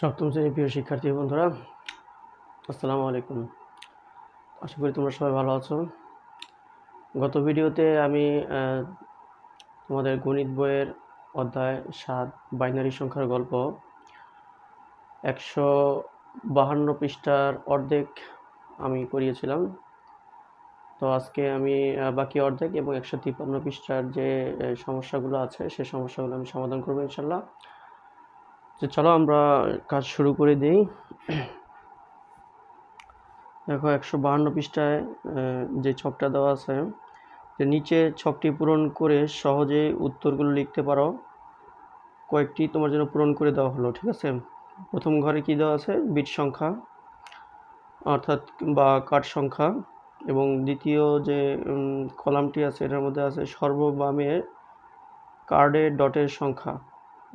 সপ্তম শ্রেণীর প্রিয় শিক্ষার্থী বন্ধুরা, আসসালামু আলাইকুম। আশা করি তোমরা সবাই ভালো আছো। গত ভিডিওতে আমি তোমাদের গণিত বইয়ের অধ্যায় 7 বাইনারি সংখ্যার গল্প 152 পৃষ্ঠার অর্ধেক আমি করিয়েছিলাম। তো আজকে আমি বাকি অর্ধেক এবং 153 পৃষ্ঠার যে সমস্যাগুলো আছে সেই সমস্যাগুলো আমি সমাধান করবো ইনশাল্লাহ। তো চলো আমরা কাজ শুরু করে দিই। দেখো 152 পৃষ্ঠায় যে ছকটা দেওয়া আছে, যে নিচে ছকটি পূরণ করে সহজে উত্তরগুলো লিখতে পারো। কয়েকটি তোমার জন্য পূরণ করে দেওয়া হলো, ঠিক আছে। প্রথম ঘরে কি দেওয়া আছে? বিট সংখ্যা অর্থাৎ বা কাঠ সংখ্যা, এবং দ্বিতীয় যে কলামটি আছে এটার মধ্যে আছে সর্ববামে কার্ডে ডটের সংখ্যা।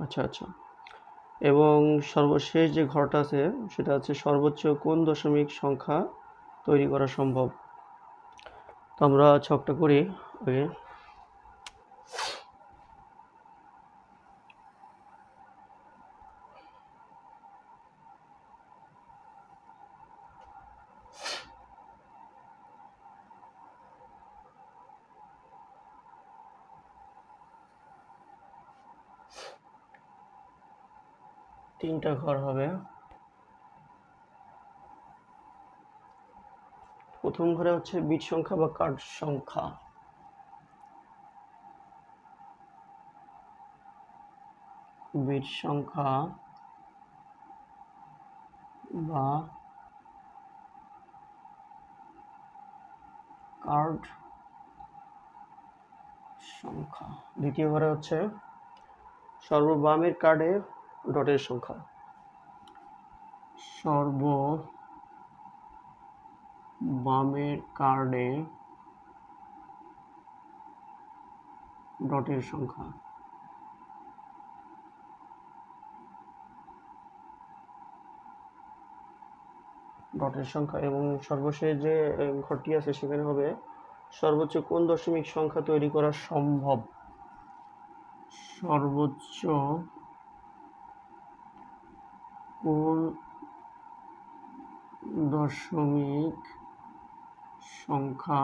আচ্ছা, এবং সর্বশেষ যে ঘরটা আছে সেটা হচ্ছে সর্বোচ্চ কোন দশমিক সংখ্যা তৈরি করা সম্ভব। তো আমরা ছকটা করি আগে। তিনটা ঘর হবে। প্রথম ঘরে হচ্ছে বিট সংখ্যা বা কার্ড সংখ্যা। বিট সংখ্যা বা কার্ড সংখ্যা। দ্বিতীয় ঘরে হচ্ছে সর্ববামের কার্ডে ডটের সংখ্যা। সর্ববামের কার্ডে ডটের সংখ্যা। ডটের সংখ্যা এবং সর্বশেষ যে ঘরটি আছে সেখানে হবে সর্বোচ্চ কোন দশমিক সংখ্যা তৈরি করা সম্ভব। সর্বোচ্চ কোন দশমিক সংখ্যা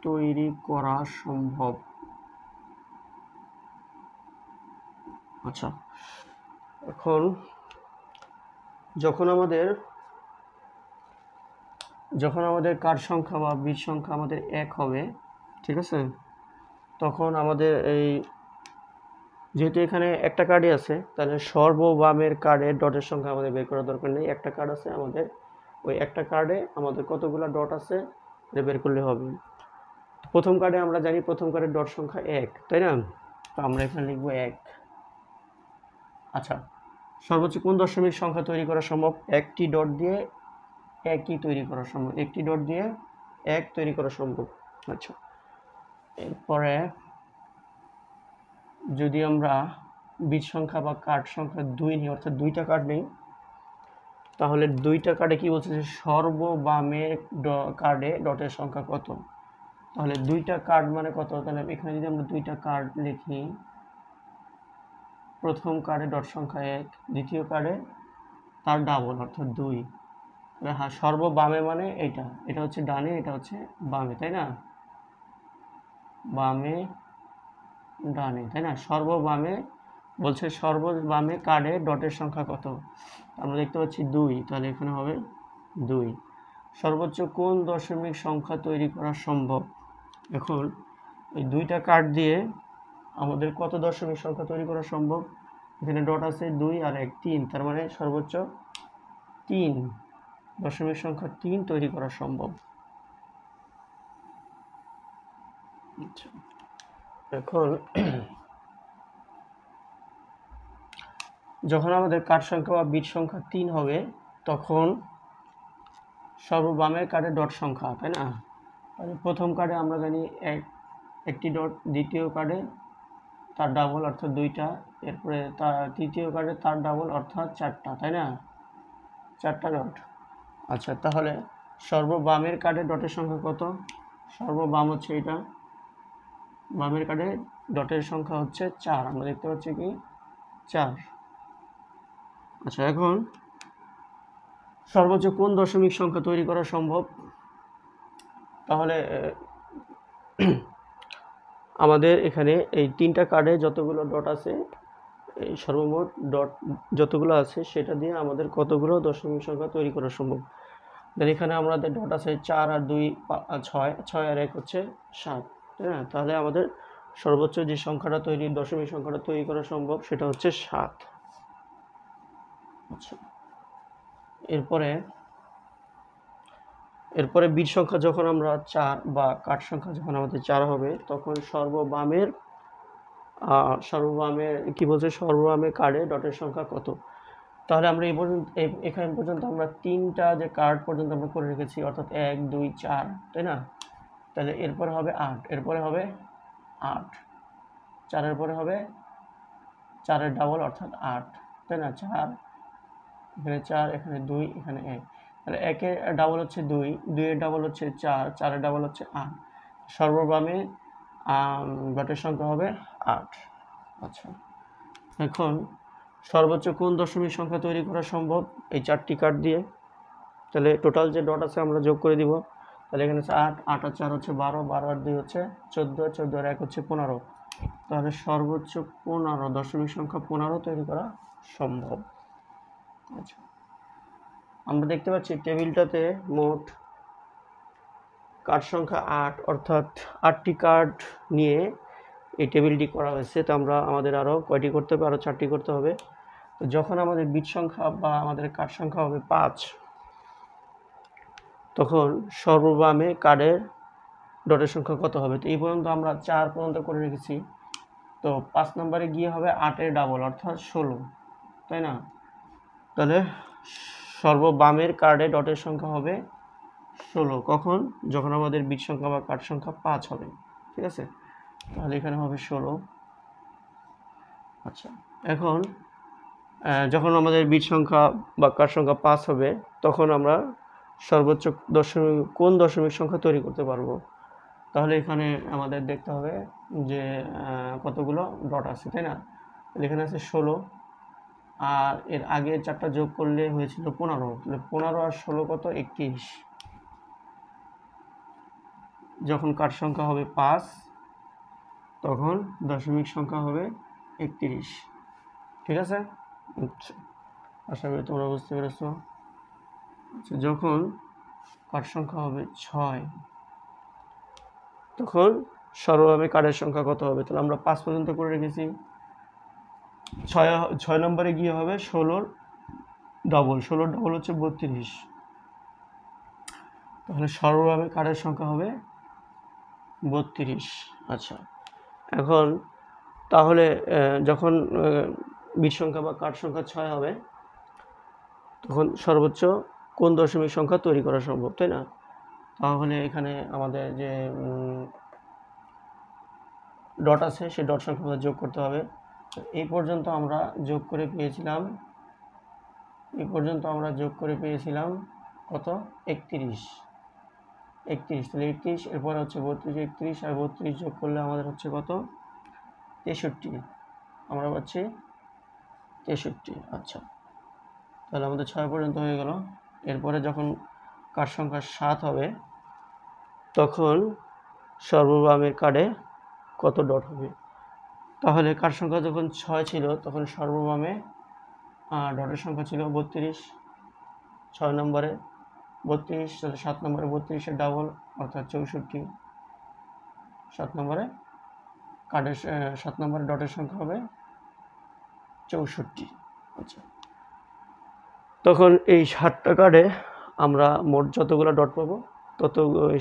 তৈরি করা সম্ভব। আচ্ছা, এখন যখন আমাদের কার্ড সংখ্যা বা বিট সংখ্যা আমাদের 1 হবে, ঠিক আছে, তখন আমাদের এই যেহেতু এখানে একটা কার্ডই আছে তাহলে সর্ববামের কার্ডে ডটের সংখ্যা আমাদের বের করার দরকার নেই। একটা কার্ড আছে আমাদের, ওই একটা কার্ডে আমাদের কতগুলো ডট আছে এটা বের করলে হবে। প্রথম কার্ডে আমরা জানি প্রথম কার্ডের ডট সংখ্যা 1, তাই না? তো আমরা এখানে লিখবো 1। আচ্ছা, সর্বোচ্চ কোন দশমিক সংখ্যা তৈরি করা সম্ভব? একটি ডট দিয়ে একই তৈরি করা সম্ভব, একটি ডট দিয়ে 1 তৈরি করা সম্ভব। আচ্ছা, এরপরে যদি আমরা বিট সংখ্যা বা কার্ড সংখ্যা 2 নিই, অর্থাৎ 2টা কার্ড নেই, তাহলে 2টা কার্ডে কি বলছে যে সর্ববামের কার্ডে ডটের সংখ্যা কত। তাহলে 2টা কার্ড মানে কত? তাহলে এখানে যদি আমরা 2টা কার্ড লিখি, প্রথম কার্ডে ডট সংখ্যা 1, দ্বিতীয় কার্ডে তার ডাবল অর্থাৎ 2। হ্যাঁ, সর্ববামে মানে এটা হচ্ছে ডানে, এটা হচ্ছে বামে, তাই না? বামে ডানে, তাই না? সর্ববামে বলছে সর্ববামে কার্ডে ডটের সংখ্যা কত। আমরা দেখতে পাচ্ছি 2, তাহলে এখানে হবে 2। সর্বোচ্চ কোন দশমিক সংখ্যা তৈরি করা সম্ভব। এখন এই 2টা কার্ড দিয়ে আমাদের কত দশমিক সংখ্যা তৈরি করা সম্ভব? এখানে ডট আছে 2 আর 1, 3, তার মানে সর্বোচ্চ 3 দশমিক সংখ্যা 3 তৈরি করা সম্ভব। আচ্ছা, এখন যখন আমাদের কার্ড সংখ্যা বা বিট সংখ্যা 3 হবে তখন সর্ববামের কার্ডে ডট সংখ্যা, তাই না? প্রথম কার্ডে আমরা জানি একটি ডট, দ্বিতীয় কার্ডে তার ডাবল অর্থাৎ 2টা, এরপরে তার তৃতীয় কার্ডে তার ডাবল অর্থাৎ 4টা, তাই না? 4টা ডট। আচ্ছা, তাহলে সর্ববামের কার্ডে ডটের সংখ্যা কত? সর্ববাম হচ্ছে এটা, বামের কার্ডে ডটের সংখ্যা হচ্ছে 4। আমরা দেখতে পাচ্ছি কি 4। আচ্ছা, এখন সর্বোচ্চ কোন দশমিক সংখ্যা তৈরি করা সম্ভব? তাহলে আমাদের এখানে এই 3টা কার্ডে যতগুলো ডট আছে, এই সর্বমোট ডট যতগুলো আছে সেটা দিয়ে আমাদের কতগুলো দশমিক সংখ্যা তৈরি করা সম্ভব। দেন এখানে আমাদের ডট আছে 4 আর 2 6, 6 আর 1 হচ্ছে 7, তাই না? তাহলে আমাদের সর্বোচ্চ যে সংখ্যাটা দশমিক সংখ্যাটা তৈরি করা সম্ভব সেটা হচ্ছে 7। আচ্ছা, এরপরে বিট সংখ্যা যখন আমরা 4 বা কাঠ সংখ্যা যখন আমাদের 4 হবে, তখন সর্ববামের কি বলছে, সর্ববামের কার্ডে ডটের সংখ্যা কত? তাহলে আমরা এখান পর্যন্ত আমরা 3টা যে কার্ড পর্যন্ত আমরা করে রেখেছি, অর্থাৎ 1 2 4, তাই না? তাহলে এরপরে হবে 8, এরপরে হবে 8, 4-এর পরে হবে 4-এর ডাবল অর্থাৎ 8, তাই না? 4, এখানে 4, এখানে 2, এখানে 1। তাহলে 1-এর ডাবল হচ্ছে 2, 2-এর ডাবল হচ্ছে 4, 4-এর ডাবল হচ্ছে 8। সর্ববামে ডটের সংখ্যা হবে 8। আচ্ছা, এখন সর্বোচ্চ কোন দশমিক সংখ্যা তৈরি করা সম্ভব এই 4টি কার্ড দিয়ে? তাহলে টোটাল যে ডট আছে আমরা যোগ করে দিব। তাহলে এখানে হচ্ছে 8, 8 আর 4 হচ্ছে 12, 12 আর 2 হচ্ছে 14, 14 আর 1 হচ্ছে 15। তাহলে সর্বোচ্চ 15 দশমিক সংখ্যা 15 তৈরি করা সম্ভব। আচ্ছা, আমরা দেখতে পাচ্ছি টেবিলটাতে মোট কার্ড সংখ্যা 8, অর্থাৎ 8টি কার্ড নিয়ে এই টেবিলটি করা হয়েছে। তো আমাদের আরও কয়টি করতে হবে? আরও 4টি করতে হবে। তো যখন আমাদের বিট সংখ্যা বা আমাদের কার্ড সংখ্যা হবে 5, তখন সর্ববামে কার্ডের ডটের সংখ্যা কত হবে? তো এই পর্যন্ত আমরা 4 পর্যন্ত করে রেখেছি। তো 5 নম্বরে গিয়ে হবে 8-এর ডাবল অর্থাৎ 16, তাই না? তাহলে সর্ববামের কার্ডে ডটের সংখ্যা হবে 16। কখন? যখন আমাদের বিট সংখ্যা বা কার্ড সংখ্যা 5 হবে। ঠিক আছে, তাহলে এখানে হবে 16। আচ্ছা, এখন যখন আমাদের বিট সংখ্যা বা কার্ড সংখ্যা 5 হবে, তখন আমরা সর্বোচ্চ কোন দশমিক সংখ্যা তৈরি করতে পারবো? তাহলে এখানে আমাদের দেখতে হবে যে কতগুলো ডট আছে, তাই না? এখানে আছে 16, আর এর আগে 4টা যোগ করলে হয়েছিল 15। তাহলে 15 আর 16 কত? 21। যখন কার্ড সংখ্যা হবে 5, তখন দশমিক সংখ্যা হবে 31। ঠিক আছে? আচ্ছা, আশা করি তোমরা বুঝতে পেরেছো। আচ্ছা, যখন কার্ড সংখ্যা হবে 6, তখন সর্ববামে কার্ডের সংখ্যা কত হবে? তাহলে আমরা 5 পর্যন্ত করে রেখেছি। 6 নম্বরে গিয়ে হবে 16-র ডাবল, 16-র ডাবল হচ্ছে 32। তাহলে সর্ববামে কার্ডের সংখ্যা হবে 32। আচ্ছা, এখন তাহলে যখন বিট সংখ্যা বা কার্ড সংখ্যা 6 হবে, তখন সর্বোচ্চ কোন দশমিক সংখ্যা তৈরি করা সম্ভব, তাই না? তাহলে এখানে আমাদের যে ডট আছে সেই ডট সংখ্যা যোগ করতে হবে। এই পর্যন্ত আমরা যোগ করে পেয়েছিলাম কত? 31। তাহলে 31, এরপরে হচ্ছে 32, 31 আর 32 যোগ করলে আমাদের হচ্ছে কত? 63। আমরা পাচ্ছি 63। আচ্ছা, তাহলে আমাদের 6 পর্যন্ত হয়ে গেল। এরপরে যখন কার্ড সংখ্যা 7 হবে, তখন সর্ববামের কার্ডে কত ডট হবে? তাহলে কার্ড সংখ্যা যখন 6 ছিল, তখন সর্ববামে ডটের সংখ্যা ছিল 32। 6 নম্বরে 32, তাহলে 7 নম্বরে 32-এর ডাবল অর্থাৎ 64। 7 নম্বরে কার্ডের 7 নম্বরে ডটের সংখ্যা হবে 64। আচ্ছা, তখন এই 7টা কার্ডে আমরা মোট যতগুলো ডট পাবো,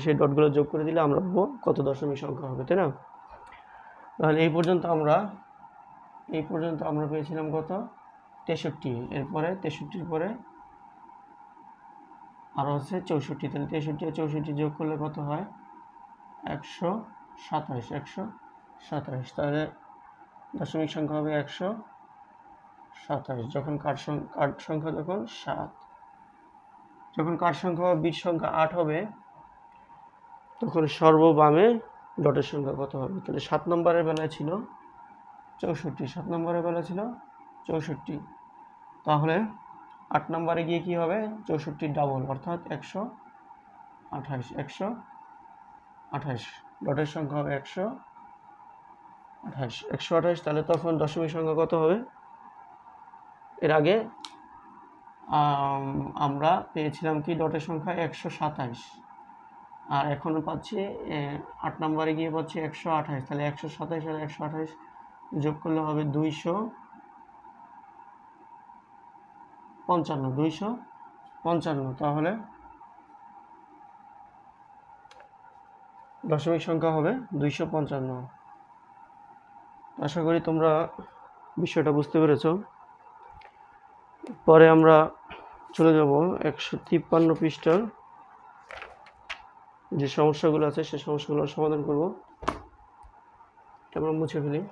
সেই ডটগুলো যোগ করে দিলে আমরা পাবো কত দশমিক সংখ্যা হবে, তাই না? তাহলে এই পর্যন্ত আমরা পেয়েছিলাম কত? 63। এরপরে 63-র পরে আরও হচ্ছে 64। তাহলে 63 আর 64 যোগ করলে কত হয়? 127। তাহলে দশমিক সংখ্যা হবে 127। যখন কার্ড সংখ্যা যখন 7, যখন কার্ড সংখ্যা বা বিট সংখ্যা 8 হবে, তখন সর্ববামে ডটের সংখ্যা কত হবে? তাহলে 7 নম্বরের বেলায় ছিল 64। 7 নম্বরের বেলা ছিল 64। তাহলে 8 নম্বরে গিয়ে কি হবে 64 ডাবল অর্থাৎ 128 128 ডটের সংখ্যা হবে 128 তাহলে তখন দশমিক সংখ্যা কত হবে? এর আগে আমরা পেয়েছিলাম কি ডটের সংখ্যা 127 আর এখন পাচ্ছি 8 নম্বরে গিয়ে পাচ্ছি 128 তাহলে 127 আর 128 যোগ করলে হবে 255 তাহলে দশমিক সংখ্যা হবে 255। আশা করি তোমরা বিষয়টা বুঝতে পেরেছো। পরে আমরা চলে যাব 153 পৃষ্ঠার যে সমস্যাগুলো আছে সেই সমস্যাগুলো সমাধান করব। আমরা মুছে ফেলি।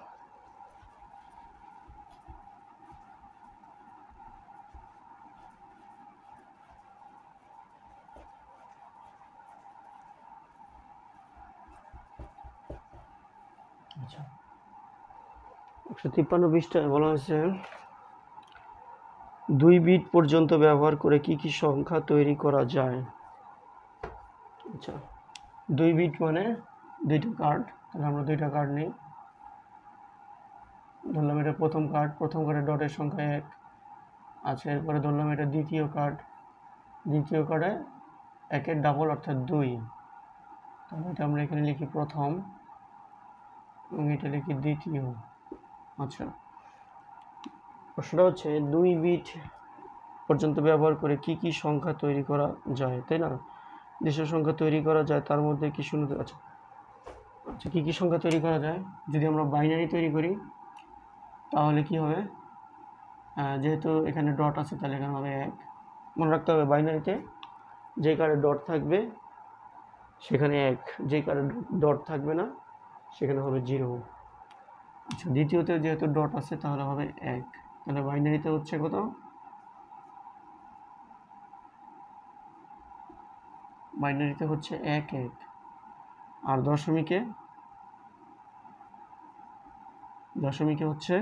আচ্ছা 153 পৃষ্ঠায় বলা হয়েছে 2 বিট পর্যন্ত ব্যবহার করে কি কি সংখ্যা তৈরি করা যায়। আচ্ছা 2 বিট মানে দুইটা কার্ড, তাহলে আমরা দুইটা কার্ড নিই। ধরলাম এটা প্রথম কার্ডের ডটের সংখ্যা 1 আচ্ছা, এরপরে ধরলাম এটা দ্বিতীয় কার্ডে 1-এর ডাবল অর্থাৎ 2, তাহলে এটা আমরা এখানে লিখি প্রথম এবং এটা লিখি দ্বিতীয়। আচ্ছা প্রশ্নটা হচ্ছে 2 বিট পর্যন্ত ব্যবহার করে কি কি সংখ্যা তৈরি করা যায়, তাই না? যেসব সংখ্যা তৈরি করা যায় তার মধ্যে কি শূন্য আছে। আচ্ছা কি কি সংখ্যা তৈরি করা যায়? যদি আমরা বাইনারি তৈরি করি তাহলে কি হবে, যেহেতু এখানে ডট আছে তাহলে এখানে হবে 1। মনে রাখতে হবে বাইনারিতে যে কার্ডে ডট থাকবে সেখানে 1, যে কার্ডে ডট থাকবে না সেখানে হবে 0। আচ্ছা দ্বিতীয়তে যেহেতু ডট আছে তাহলে হবে 1, তাহলে বাইনারিতে হচ্ছে কত? বাইনারিতে হচ্ছে 1 1। আর দশমিকে হচ্ছে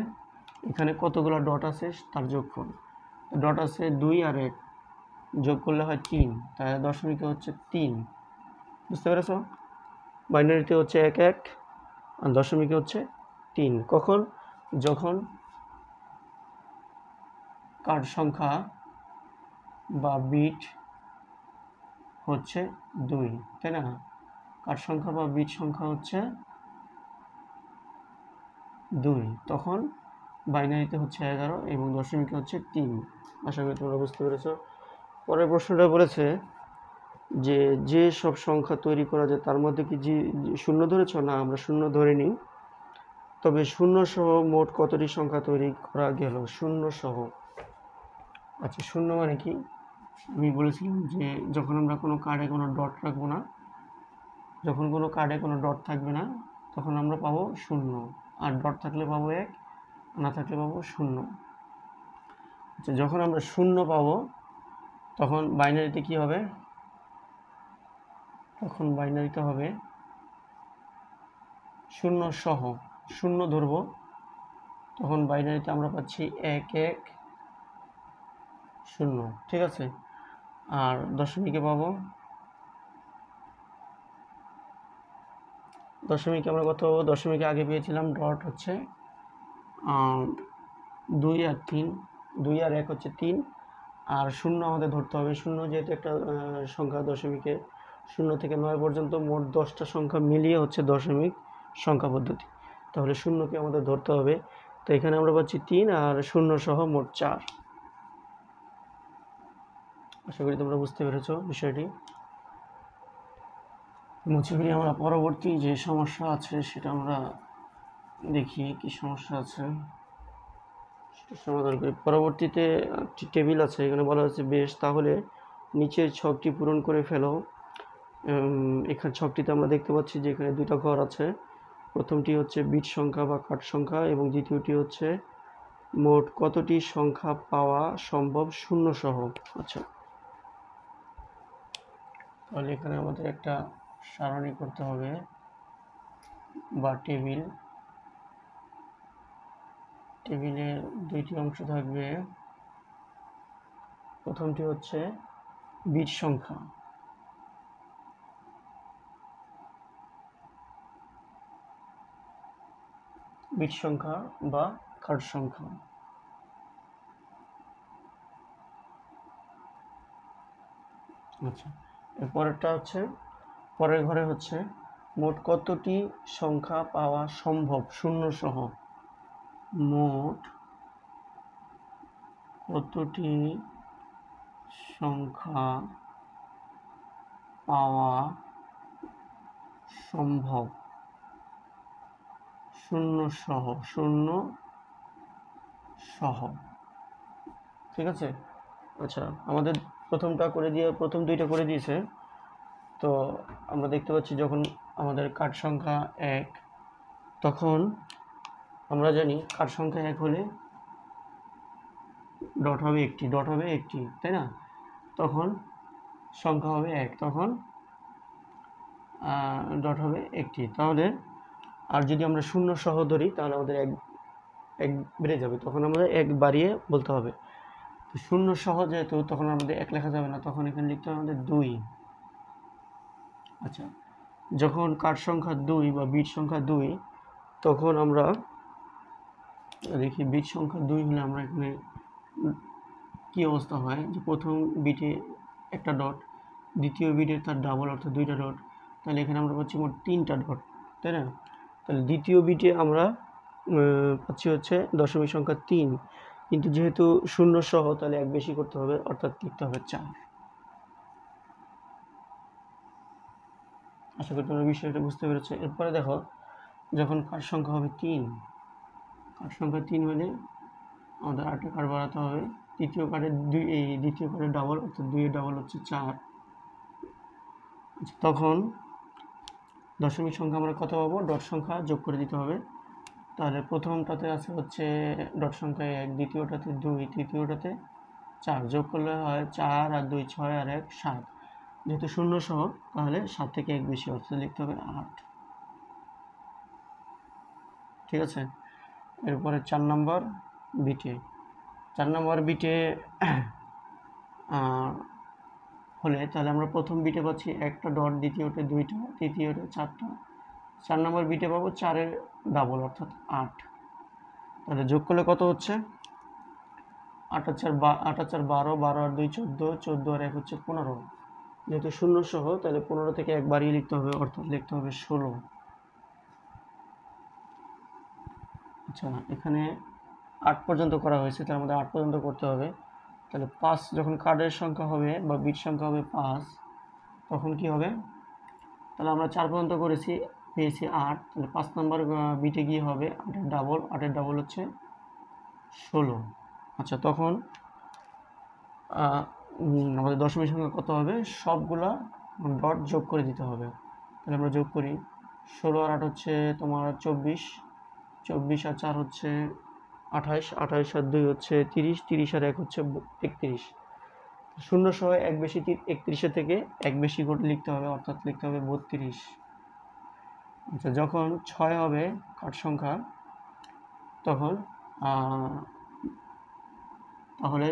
এখানে কতগুলো ডট আছে তার যোগফল। ডট আছে 2 আর 1 যোগ করলে হয় 3, তাহলে দশমিকে হচ্ছে 3। বুঝতে পেরেছো? বাইনারিতে হচ্ছে 1 1 আর দশমিকে হচ্ছে 3। কখন? যখন কার্ড সংখ্যা বা বিট হচ্ছে 2, তাই না? কার্ড সংখ্যা বা বিট সংখ্যা হচ্ছে 2, তখন বাইনারিতে হচ্ছে 11 এবং দশমিকে হচ্ছে 3। আশা করি তোমরা বুঝতে পেরেছো। পরের প্রশ্নটা বলেছে যে সব সংখ্যা তৈরি করা যায় তার মধ্যে কি শূন্য ধরেছ? না, আমরা শূন্য ধরিনি। তবে শূন্য সহ মোট কতটি সংখ্যা তৈরি করা গেল? শূন্য সহ। আচ্ছা শূন্য মানে কি? আমি বলেছিলাম যে যখন আমরা কোনো কার্ডে কোনো ডট রাখবো না, যখন কোনো কার্ডে কোনো ডট থাকবে না তখন আমরা পাবো শূন্য, আর ডট থাকলে পাবো 1, না থাকলে পাবো শূন্য। আচ্ছা যখন আমরা শূন্য পাবো তখন বাইনারিতে কি হবে? তখন বাইনারিতে হবে শূন্য সহ, শূন্য ধরবো, তখন বাইনারিতে আমরা পাচ্ছি 1 1 0। ঠিক আছে? আর দশমিকে পাবো, দশমিকে আমরা কত পাবো? দশমিকে আগে পেয়েছিলাম ডট হচ্ছে 2 আর 3, 2 আর 1 হচ্ছে 3, আর শূন্য আমাদের ধরতে হবে। শূন্য যেহেতু একটা সংখ্যা, দশমিকে 0 থেকে 9 পর্যন্ত মোট 10টা সংখ্যা মিলিয়ে হচ্ছে দশমিক সংখ্যা পদ্ধতি, তাহলে শূন্যকে আমাদের ধরতে হবে। তো এখানে আমরা পাচ্ছি 3 আর শূন্য সহ মোট 4। আশা করি তোমরা বুঝতে পেরেছো বিষয়টি। মুছে ফেলি আমরা পরবর্তী যে সমস্যা আছে সেটা আমরা দেখি কি সমস্যা আছে সেটা সমাধান করি। পরবর্তীতে একটি টেবিল আছে, এখানে বলা হচ্ছে বেশ তাহলে নিচের ছকটি পূরণ করে ফেলো। এখানে ছকটিতে আমরা দেখতে পাচ্ছি যে এখানে দুইটা ঘর আছে। প্রথমটি হচ্ছে বিট সংখ্যা বা কার্ড সংখ্যা এবং দ্বিতীয়টি হচ্ছে মোট কতটি সংখ্যা পাওয়া সম্ভব শূন্য সহ। আচ্ছা তাহলে এখানে আমাদের একটা সারণী করতে হবে বা টেবিলের দুইটি অংশ থাকবে। প্রথমটি হচ্ছে বিট সংখ্যা, বিট সংখ্যা বা কার্ড সংখ্যা। আচ্ছা, এরপরেরটা হচ্ছে, পরের ঘরে হচ্ছে মোট কতটি সংখ্যা পাওয়া সম্ভব শূন্য সহ। মোট কতটি সংখ্যা পাওয়া সম্ভব শূন্য সহ, শূন্য সহ। ঠিক আছে। আচ্ছা, আমাদের প্রথম দুইটা করে দিয়েছে। তো আমরা দেখতে পাচ্ছি যখন আমাদের কার্ড সংখ্যা 1, তখন আমরা জানি কার্ড সংখ্যা 1 হলে ডট হবে একটি, তাই না? তখন সংখ্যা হবে 1, তখন ডট হবে একটি। তাহলে আর যদি আমরা শূন্য সহ ধরি তাহলে আমাদের এক বেড়ে যাবে, তখন আমাদের 1 বাড়িয়ে বলতে হবে। তো শূন্য সহ যেহেতু, তখন আমাদের 1 লেখা যাবে না, তখন এখানে লিখতে হবে আমাদের 2। আচ্ছা, যখন কার্ড সংখ্যা 2 বা বিট সংখ্যা 2, তখন আমরা দেখি বিট সংখ্যা 2 হলে আমরা এখানে কি অবস্থা হয়, যে প্রথম বিটে একটা ডট, দ্বিতীয় বিটে তার ডাবল অর্থাৎ 2টা ডট, তাহলে এখানে আমরা পাচ্ছি মোট 3টা ডট, তাই না? তাহলে দ্বিতীয় বিটে আমরা পাচ্ছি হচ্ছে দশমিক সংখ্যা 3, কিন্তু যেহেতু শূন্য সহ তাহলে 1 বেশি করতে হবে, অর্থাৎ লিখতে হবে 4। আশা করি তোমরা বিষয়টা বুঝতে পেরেছো। এরপরে দেখো, যখন কার্ড সংখ্যা হবে 3, কার্ড সংখ্যা 3 হলে আমাদের আরেকটা কার্ড বাড়াতে হবে। দ্বিতীয় কার্ডের ডাবল অর্থাৎ 2 এর ডাবল হচ্ছে 4। আচ্ছা, তখন দশমিক সংখ্যা আমরা কত পাবো? ডট সংখ্যা যোগ করে দিতে হবে। তাহলে প্রথমটাতে আছে হচ্ছে ডট সংখ্যা 1, দ্বিতীয়টাতে 2, তৃতীয়টাতে 4, যোগ করলে হয় 4 আর 2 6 আর 1 7। যেহেতু শূন্য সহ তাহলে 7 থেকে 1 বেশি, অর্থাৎ লিখতে হবে 8। ঠিক আছে। এরপরে 4 নম্বর বিটে হলে তাহলে আমরা প্রথম বিটে পাচ্ছি একটা ডট, দ্বিতীয়তে 2টা, তৃতীয়তে 4টা। 4 নম্বর বিটে পাবো 4-এর ডাবল অর্থাৎ 8। তাহলে যোগ করলে কত হচ্ছে? 8 আর 4 12, 12 আর 2 14, 14 আর 1 হচ্ছে 15। যেহেতু শূন্য সহ তাহলে 15 থেকে 1 বাড়িয়ে লিখতে হবে, অর্থাৎ লিখতে হবে 16। আচ্ছা, এখানে 8 পর্যন্ত করা হয়েছে, তার মধ্যে 8 পর্যন্ত করতে হবে। তাহলে 5 যখন কার্ডের সংখ্যা হবে বা বিট সংখ্যা হবে 5, তখন কি হবে? তাহলে আমরা 4 পর্যন্ত করেছি, পেয়েছি 8। তাহলে 5 নম্বর বিটে গিয়ে হবে 8-এর ডাবল, 8-এর ডাবল হচ্ছে 16। আচ্ছা, তখন আমাদের দশমিক সংখ্যা কত হবে? সবগুলা ডট যোগ করে দিতে হবে। তাহলে আমরা যোগ করি, 16 আর 8 হচ্ছে তোমার 24, 24 আর 4 হচ্ছে 28, 28 আর 2 হচ্ছে 30, 30 আর 1 হচ্ছে 31। শূন্য সহ 1 বেশি 31-এর থেকে 1 বেশি করে লিখতে হবে, অর্থাৎ লিখতে হবে 32। আচ্ছা, যখন 6 হবে কার্ড সংখ্যা, তখন তাহলে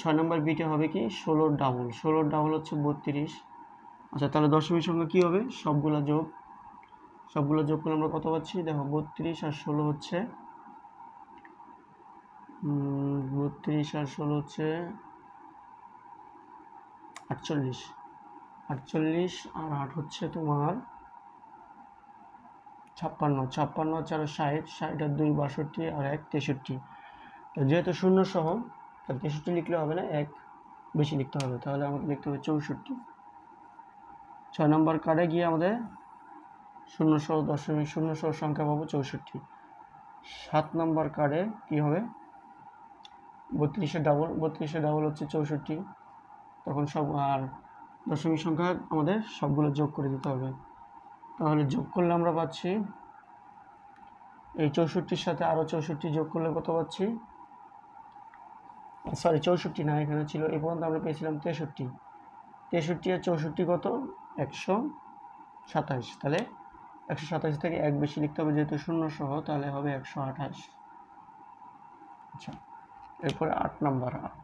6 নম্বর বিটে হবে কি 16-র ডাবল, 16-র ডাবল হচ্ছে 32। আচ্ছা, তাহলে দশমিক সংখ্যা কি হবে? সবগুলো যোগ করলে আমরা কত পাচ্ছি? দেখো, 32 আর 16 হচ্ছে 32 আর 16 হচ্ছে 48, 48 আর 8 হচ্ছে তোমার 56, 56 আর 4 60, 60 আর 2 62 আর 1 63। যেহেতু শূন্য সহ তাহলে 63 লিখলে হবে না, 1 বেশি লিখতে হবে, তাহলে আমাকে লিখতে হবে 64। 6 নম্বর কার্ডে গিয়ে আমাদের শূন্য সহ দশমিক শূন্য সহ সংখ্যা পাবো 64। 7 নম্বর কার্ডে কি হবে? 32-এর ডাবল হচ্ছে 64। তখন সব আর দশমিক সংখ্যা আমাদের সবগুলো যোগ করে দিতে হবে। তাহলে যোগ করলে আমরা পাচ্ছি, এই 64-র সাথে আরও 64 যোগ করলে কত পাচ্ছি? সরি, 64 না, এখানে ছিল এই পর্যন্ত আমরা পেয়েছিলাম 63। 63 আর 64 কত? 127। তাহলে 127 থেকে 1 বেশি লিখতে হবে, যেহেতু শূন্য সহ, তাহলে হবে 128। আচ্ছা, এরপরে 8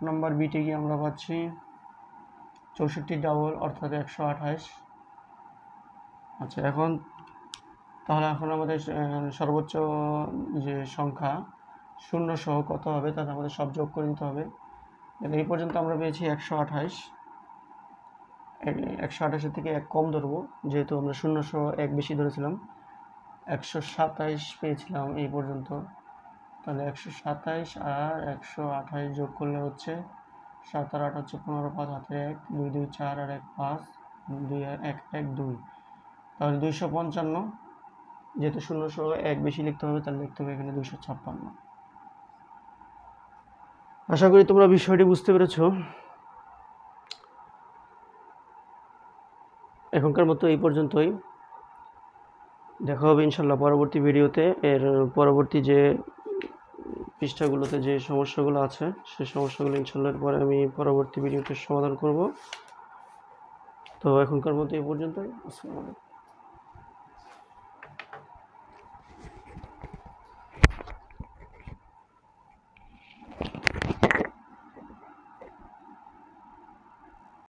নাম্বার বিটে গিয়ে আমরা পাচ্ছি 64 ডাবল অর্থাৎ 128। আচ্ছা তাহলে এখন আমাদের সর্বোচ্চ যে সংখ্যা শূন্য সহ কত হবে তাহলে আমাদের সব যোগ করে দিতে হবে। এই পর্যন্ত আমরা পেয়েছি 128। 128-এর থেকে 1 কম ধরবো, যেহেতু আমরা শূন্য সহ 1 বেশি ধরেছিলাম। 127 পেয়েছিলাম এই পর্যন্ত। তাহলে 127 আর 128 যোগ করলে হচ্ছে 7 আর 8 হচ্ছে 15, 5 হাতে 1, 2 2 4 আর 1 5, 2 আর 1 1 2, তাহলে 255। যেহেতু শূন্য সহ 1 বেশি লিখতে হবে তাহলে লিখতে হবে এখানে 256। আশা করি তোমরা বিষয়টি বুঝতে পেরেছো। এখনকার মতো এই পর্যন্তই। দেখা হবে ইনশাল্লাহ পরবর্তী ভিডিওতে। এর পরবর্তী যে পৃষ্ঠাগুলোতে যে সমস্যাগুলো আছে সেই সমস্যাগুলো ইনশাল্লাহ পরে আমি পরবর্তী ভিডিওতে সমাধান করব। তো এখনকার মতো এই পর্যন্তই। আসসালামু আলাইকুম।